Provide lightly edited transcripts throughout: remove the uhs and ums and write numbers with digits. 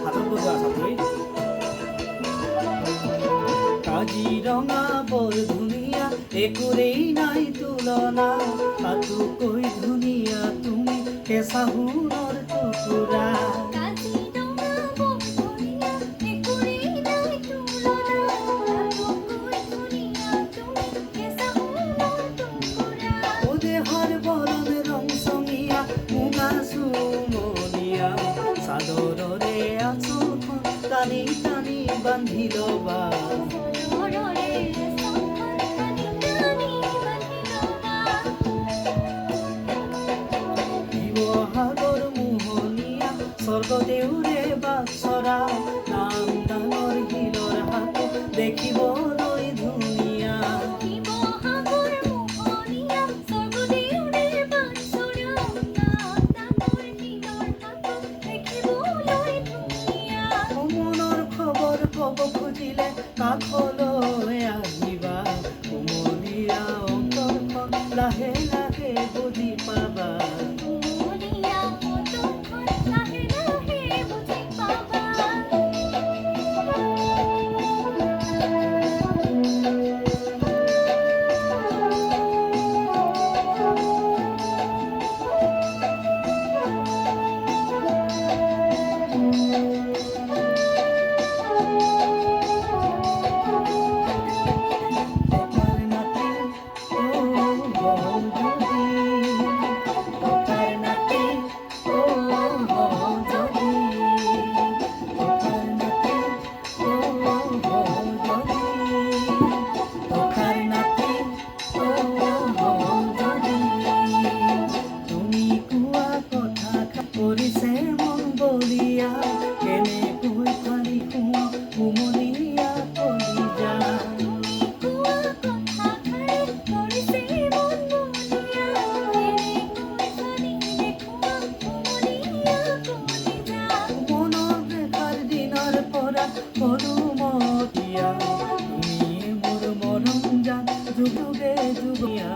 হাতত বজোৱা চাপৰি কাজিৰঙা বৰ ধুনীয়া একোৰেই নাই তুলনা তাতোকৈ ধুনীয়া তুমি কেঁচা সোণৰ টুকুৰা দেহৰ বৰণ ৰংচঙীয়া মুগা চুমনীয়া চাদৰৰে আঁচলখন টানি টানি বান্ধি ল'বা শিৱসাগৰ মোহনীয়া স্বৰ্গদেউৰে বাছৰা নাম ডাঙৰ শিলৰ হাত দেখিবলৈ ধুনীয়া মনৰ খবৰ ক'ব খুজিলে কাষলৈ আহিবা কুমলীয়া অন্তৰখন লাহে লাহে বুজি পাবা কৰিছে মন বলিয়া কেনেকৈ ফালি সোঁ কুমলীয়া কলিজা মনৰ বেকাৰ দিনৰ পৰা পদুমতীয়া তুমিয়ে মোৰ মৰম জান যুগে যুগীয়া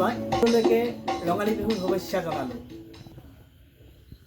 ধন্যবাদ সকলোকে ৰঙালী বিহুৰ শুভেচ্ছা জনালোঁ।